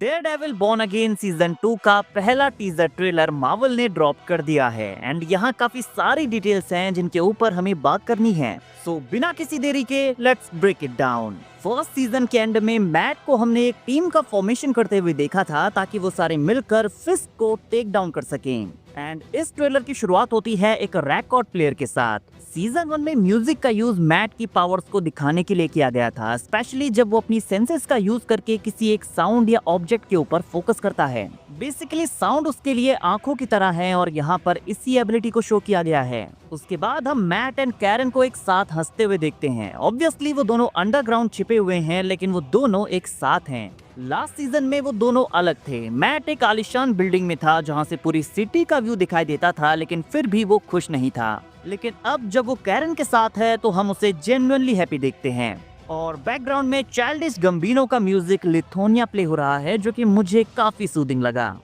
Daredevil born again season 2 का पहला teaser trailer Marvel ने ड्रॉप कर दिया है एंड यहाँ काफी सारी डिटेल्स हैं जिनके ऊपर हमें बात करनी है। सो बिना किसी देरी के let's break it down. First season के एंड में मैट को हमने एक टीम का फॉर्मेशन करते हुए देखा था ताकि वो सारे मिलकर फिस्ट को टेक डाउन कर सकें। एंड इस ट्रेलर की शुरुआत होती है एक रिकॉर्ड प्लेयर के साथ। सीजन 1 में म्यूजिक का यूज मैट की पावर्स को दिखाने के लिए किया गया था, स्पेशली जब वो अपनी सेंसेस का यूज करके किसी एक साउंड या ऑब्जेक्ट के ऊपर फोकस करता है। बेसिकली साउंड उसके लिए आंखों की तरह है और यहाँ पर इसी एबिलिटी को शो किया गया है। उसके बाद हम मैट एंड कैरन को एक साथ हंसते हुए देखते हैं। ऑब्वियसली वो दोनों अंडरग्राउंड छिपे हुए हैं, लेकिन वो दोनों एक साथ हैं। लास्ट सीजन में वो दोनों अलग थे। मैट एक आलिशान बिल्डिंग में था जहाँ से पूरी सिटी का व्यू दिखाई देता था, लेकिन फिर भी वो खुश नहीं था। लेकिन अब जब वो कैरन के साथ है तो हम उसे जेन्युइनली हैप्पी देखते हैं। और बैकग्राउंड में चाइल्डिश गम्बिनो का म्यूजिक लिथोनिया प्ले हो रहा है, जो कि मुझे काफी सूदिंग लगा।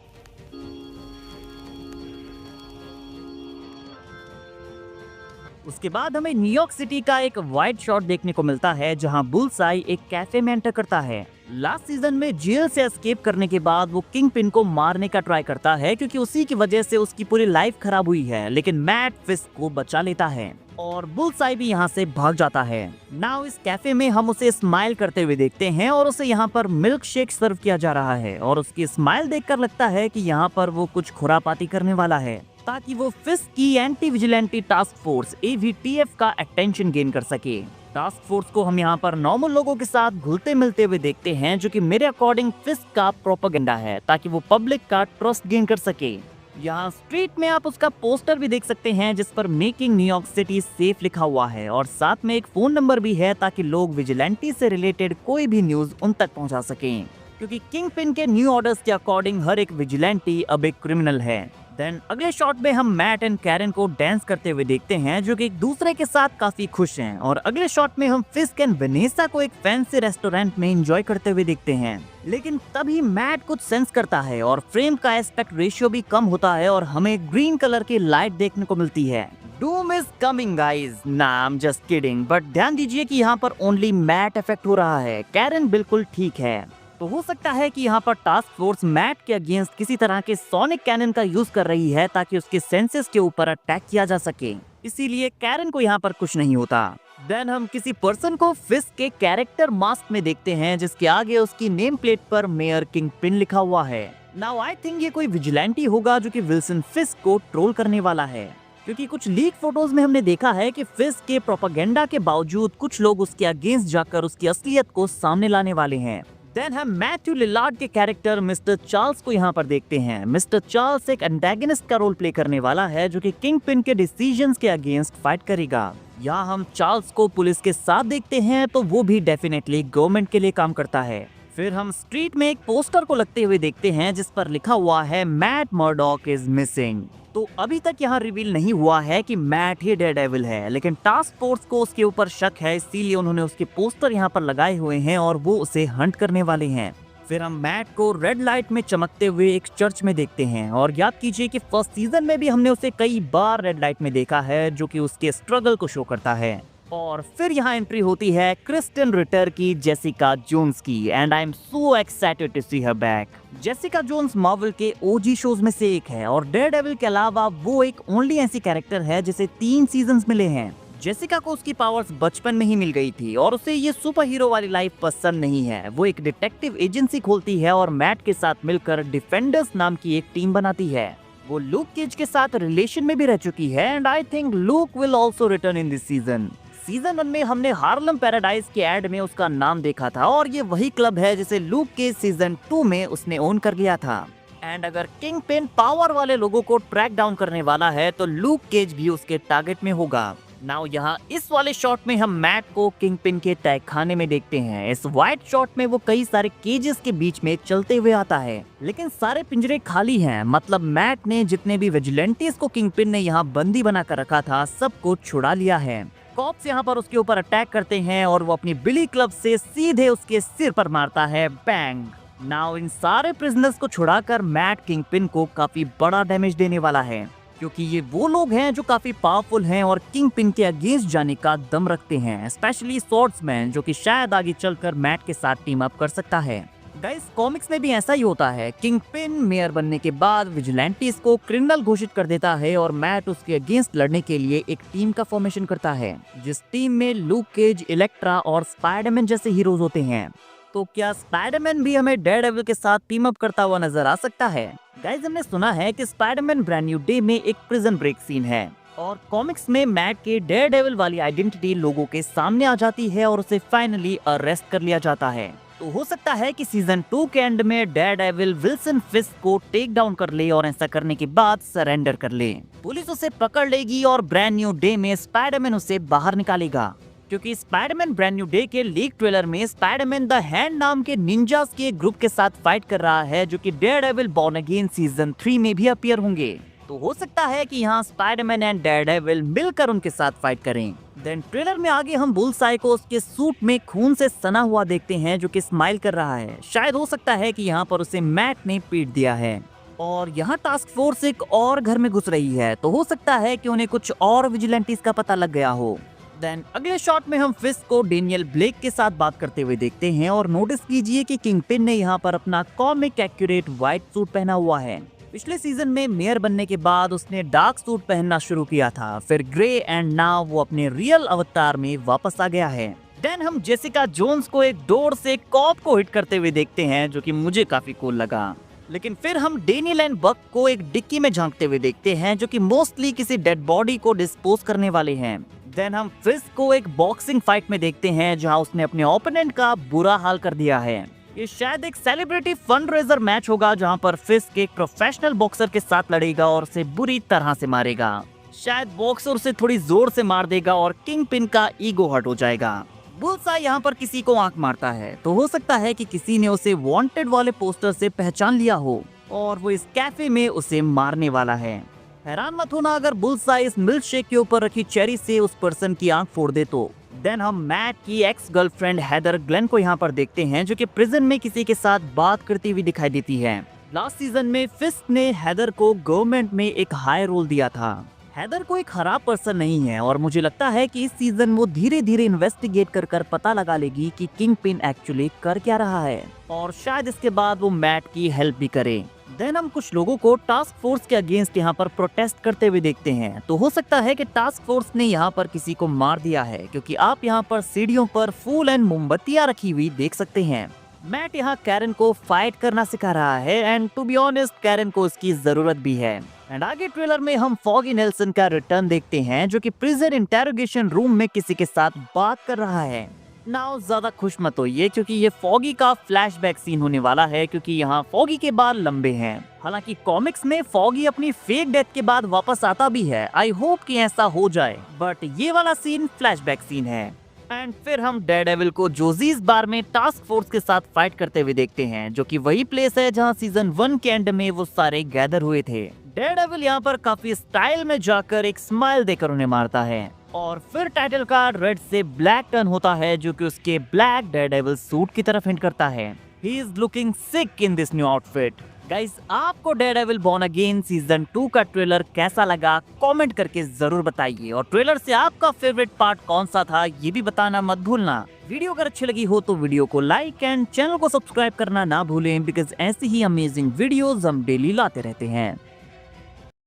उसके बाद हमें न्यूयॉर्क सिटी का एक वाइड शॉट देखने को मिलता है जहां बुलसाई एक कैफे में एंटर करता है। लास्ट सीजन में जेल से एस्केप करने के बाद वो किंग पिन को मारने का ट्राई करता है क्योंकि उसी की वजह से उसकी पूरी लाइफ खराब हुई है, लेकिन मैट फिस्ट को बचा लेता है और बुलसाई भी यहाँ से भाग जाता है। नाउ इस कैफे में हम उसे स्माइल करते हुए देखते हैं और उसे यहाँ पर मिल्क शेक सर्व किया जा रहा है और उसकी स्माइल देखकर लगता है कि यहाँ पर वो कुछ खुरापाती करने वाला है ताकि वो फिस्ट की anti vigilante task force AVTF का अटेंशन गेन कर सके। टास्क फोर्स को हम यहाँ पर नॉर्मल लोगों के साथ घुलते मिलते हुए देखते हैं, जो कि मेरे अकॉर्डिंग फिस्ट का प्रोपेगेंडा है ताकि वो पब्लिक का ट्रस्ट गेन कर सके। यहाँ स्ट्रीट में आप उसका पोस्टर भी देख सकते हैं जिस पर मेकिंग न्यूयॉर्क सिटी सेफ लिखा हुआ है और साथ में एक फोन नंबर भी है ताकि लोग विजिलेंटी से रिलेटेड कोई भी न्यूज उन तक पहुँचा सकें, क्योंकि किंग पिन के न्यू ऑर्डर्स के अकॉर्डिंग हर एक विजिलेंटी अब एक क्रिमिनल है। देन अगले शॉट में हम मैट एंड कैरन को डांस करते हुए देखते हैं, जो कि एक दूसरे के साथ काफी खुश हैं। और अगले शॉट में हम फिस्क एंड वेनेसा को एक फैंसी रेस्टोरेंट में एंजॉय करते हुए देखते हैं। लेकिन तभी मैट कुछ सेंस करता है और फ्रेम का एस्पेक्ट रेशियो भी कम होता है और हमें ग्रीन कलर की लाइट देखने को मिलती है। Doom is coming guys. नाम जस्ट किडिंग, बट ध्यान दीजिए कि यहाँ पर ओनली मैट इफेक्ट हो रहा है, कैरन बिल्कुल ठीक है। तो हो सकता है कि यहाँ पर टास्क फोर्स मैट के अगेंस्ट किसी तरह के सोनिक कैनन का यूज कर रही है ताकि उसके सेंसेस के ऊपर अटैक किया जा सके, इसीलिए कैरन को यहाँ पर कुछ नहीं होता। देन हम किसी पर्सन को फिस्ट के कैरेक्टर मास्क में देखते हैं जिसके आगे उसकी नेम प्लेट पर मेयर किंग पिन लिखा हुआ है। नाउ आई थिंक ये कोई विजिलेंटी होगा जो कि विल्सन फिस्ट को ट्रोल करने वाला है, क्योंकि कुछ लीक फोटोज में हमने देखा है कि फिस्ट के प्रोपेगेंडा के बावजूद कुछ लोग उसके अगेंस्ट जाकर उसकी असलियत को सामने लाने वाले हैं। देन हम मैथ्यू लिलार्ड के कैरेक्टर मिस्टर चार्ल्स को यहाँ पर देखते हैं। मिस्टर चार्ल्स एक एंटेगनिस्ट का रोल प्ले करने वाला है जो कि किंग पिन के डिसीजंस के अगेंस्ट फाइट करेगा। यहाँ हम चार्ल्स को पुलिस के साथ देखते हैं तो वो भी डेफिनेटली गवर्नमेंट के लिए काम करता है। फिर हम स्ट्रीट में एक पोस्टर को लगते हुए देखते हैं जिस पर लिखा हुआ है मैट मर्डॉक इज मिसिंग। तो अभी तक यहाँ रिवील नहीं हुआ है कि मैट ही डेयरडेविल है, लेकिन टास्क फोर्स को उसके ऊपर शक है, इसीलिए उन्होंने उसके पोस्टर यहाँ पर लगाए हुए हैं और वो उसे हंट करने वाले हैं। फिर हम मैट को रेड लाइट में चमकते हुए एक चर्च में देखते हैं और याद कीजिए कि फर्स्ट सीजन में भी हमने उसे कई बार रेड लाइट में देखा है, जो कि उसके स्ट्रगल को शो करता है। और फिर यहाँ एंट्री होती है क्रिस्टियन रिटर की जेसिका जोन्स की and I am so excited to see her back. Jessica Jones Marvel के OG शोज में से एक है और डेयरडेविल के अलावा वो एक ओनली ऐसी कैरेक्टर है जिसे 3 सीजन्स मिले हैं। जेसिका को उसकी पावर्स बचपन में ही मिल गई थी और उसे ये सुपर हीरो वाली लाइफ पसंद नहीं है। वो एक डिटेक्टिव एजेंसी खोलती है और मैट के साथ मिलकर डिफेंडर्स नाम की एक टीम बनाती है। वो लूक केज के साथ रिलेशन में भी रह चुकी है and I think look will also written in this season. Season 1 में हमने हार्लम पैराडाइज के एड में उसका नाम देखा था और ये वही क्लब है जिसे लूक केज सीजन 2 में उसने ओन कर लिया था। एंड अगर किंग पिन पावर वाले लोगों को ट्रैक डाउन करने वाला है तो लूक केज भी उसके टारगेट में होगा। नाउ यहाँ इस वाले शॉट में हम मैट को किंग पिन के तहखाने में देखते हैं। इस व्हाइट शॉट में वो कई सारे केजेस के बीच में चलते हुए आता है, लेकिन सारे पिंजरे खाली हैं। मतलब मैट ने जितने भी विजिलेंटीज को किंग पिन ने यहाँ बंदी बना कर रखा था सबको छुड़ा लिया है। कॉप्स यहाँ पर उसके ऊपर अटैक करते हैं और वो अपनी बिली क्लब से सीधे उसके सिर पर मारता है, बैंग। नाउ इन सारे प्रिजनर्स को छुड़ाकर मैट किंग पिन को काफी बड़ा डैमेज देने वाला है, क्योंकि ये वो लोग हैं जो काफी पावरफुल हैं और किंग पिन के अगेंस्ट जाने का दम रखते हैं, स्पेशली स्वॉर्ड्समैन जो कि शायद आगे चलकर मैट के साथ टीम अप कर सकता है। गाइस कॉमिक्स में भी ऐसा ही होता है। किंगपिन मेयर बनने के बाद विजिलेंटीज को क्रिमिनल घोषित कर देता है और मैट उसके अगेंस्ट लड़ने के लिए एक टीम का फॉर्मेशन करता है, जिस टीम में लूक केज, इलेक्ट्रा और स्पाइडरमैन जैसे हीरोज होते हैं। तो क्या स्पाइडरमैन भी हमें डेयरडेविल के साथ टीम अप करता हुआ नजर आ सकता है? गाइस हमने सुना है कि स्पाइडरमैन ब्रांड न्यू डे में एक प्रिजन ब्रेक सीन है और कॉमिक्स में मैट के डेयरडेविल वाली आइडेंटिटी लोगों के सामने आ जाती है और उसे फाइनली अरेस्ट कर लिया जाता है। तो हो सकता है कि सीजन 2 के एंड में डेयरडेविल विल्सन फिस्क को टेक डाउन कर ले और ऐसा करने के बाद सरेंडर कर ले। पुलिस उसे पकड़ लेगी और ब्रांड न्यू डे में स्पाइडरमैन उसे बाहर निकालेगा, क्योंकि स्पाइडरमैन ब्रांड न्यू डे के लीक ट्रेलर में स्पाइडरमैन द हैंड नाम के निंजास के एक ग्रुप के साथ फाइट कर रहा है, जो कि डेयरडेविल बॉर्न अगेन सीजन 3 में भी अपीयर होंगे। तो हो सकता है कि यहाँ स्पाइडरमैन एंड डेयरडेविल मिलकर उनके साथ फाइट करें। देन ट्रेलर में आगे हम बुलसाई को उसके सूट में खून से सना हुआ देखते हैं, जो कि स्माइल कर रहा है। शायद हो सकता है कि यहाँ पर उसे मैट ने पीट दिया है और यहाँ टास्क फोर्स एक और घर में घुस रही है, तो हो सकता है कि उन्हें कुछ और विजिलेंटीज का पता लग गया हो। देन अगले शॉट में हम फिस्क को डेनियल ब्लेक के साथ बात करते हुए देखते हैं और नोटिस कीजिए कि किंगपिन ने यहाँ पर अपना कॉमिक एक्यूरेट व्हाइट सूट पहना हुआ है। पिछले सीजन में मेयर बनने के बाद उसने डार्क सूट पहनना शुरू किया था, फिर ग्रे एंड नाउ वो अपने रियल अवतार में वापस आ गया है। देन हम जेसिका जोन्स को एक डोर से कॉप को हिट करते हुए देखते हैं, जो कि मुझे काफी कूल लगा। लेकिन फिर हम डेनियल एंड बक को एक डिक्की में झांकते हुए देखते हैं, जो कि मोस्टली किसी डेड बॉडी को डिस्पोज करने वाले हैं। देन हम फिस्क को एक बॉक्सिंग फाइट में देखते हैं, जहां उसने अपने ओपोनेंट का बुरा हाल कर दिया है। ये शायद एक सेलिब्रिटी फंडरेजर मैच होगा, जहां पर फिस्क एक प्रोफेशनल बॉक्सर के साथ लड़ेगा और उसे बुरी तरह से मारेगा। शायद बॉक्सर उसे थोड़ी जोर से मार देगा और किंगपिन का ईगो हर्ट हो जाएगा। बुलसाई यहाँ पर किसी को आंख मारता है, तो हो सकता है कि किसी ने उसे वांटेड वाले पोस्टर से पहचान लिया हो और वो इस कैफे में उसे मारने वाला है। हैरान मत होना अगर बुलसाई इस मिल्क शेक के ऊपर रखी चेरी से उस पर्सन की आंख फोड़ दे तो। देन हम मैट की एक्स गर्लफ्रेंड हेदर ग्लेन को यहाँ पर देखते हैं, जो कि प्रिजन में किसी के साथ बात करती हुई दिखाई देती है। लास्ट सीजन में फिस्क ने हेदर को गवर्नमेंट में एक हाई रोल दिया था। हेदर को एक खराब पर्सन नहीं है और मुझे लगता है कि इस सीजन वो धीरे धीरे इन्वेस्टिगेट कर पता लगा लेगी कि किंगपिन एक्चुअली कर क्या रहा है और शायद इसके बाद वो मैट की हेल्प भी करे। देन हम कुछ लोगों को टास्क फोर्स के अगेंस्ट यहाँ पर प्रोटेस्ट करते हुए देखते हैं, तो हो सकता है कि टास्क फोर्स ने यहाँ पर किसी को मार दिया है, क्योंकि आप यहाँ पर सीढ़ियों पर फूल एंड मोमबत्तियां रखी हुई देख सकते हैं। मैट यहाँ कैरन को फाइट करना सिखा रहा है and to be honest Karen को इसकी जरूरत भी है। एंड आगे ट्रेलर में हम फॉगी नेल्सन का रिटर्न देखते हैं, जो कि प्रिजन इंटेरोगेशन रूम में किसी के साथ बात कर रहा है। नाउ ज्यादा खुश मत होइए, क्योंकि ये फॉगी का फ्लैशबैक सीन होने वाला है, क्योंकि यहाँ फॉगी के बाल लंबे हैं। हालांकि कॉमिक्स में फॉगी अपनी फेक डेथ के बाद वापस आता भी है। आई होप कि ऐसा हो जाए, बट ये वाला सीन फ्लैशबैक सीन है। एंड फिर हम डेयरडेविल को जोजीज बार में टास्क फोर्स के साथ फाइट करते हुए देखते हैं, जो कि वही प्लेस है जहां सीजन 1 के एंड में वो सारे गैदर हुए थे। डेयरडेविल यहाँ पर काफी स्टाइल में जाकर एक स्माइल देकर उन्हें मारता है और फिर टाइटल कार्ड रेड से ब्लैक टर्न होता है, जो कि उसके ब्लैक डेयरडेविल सूट की तरफ हिंट करता है। He is looking sick in this new outfit. Guys आपको डेयरडेविल बॉर्न अगेन सीजन 2 का ट्रेलर कैसा लगा कमेंट करके जरूर बताइए और ट्रेलर से आपका फेवरेट पार्ट कौन सा था ये भी बताना मत भूलना। वीडियो अगर अच्छी लगी हो तो वीडियो को लाइक एंड चैनल को सब्सक्राइब करना ना भूलें, बिकॉज ऐसी ही अमेजिंग वीडियोस हम डेली लाते रहते हैं।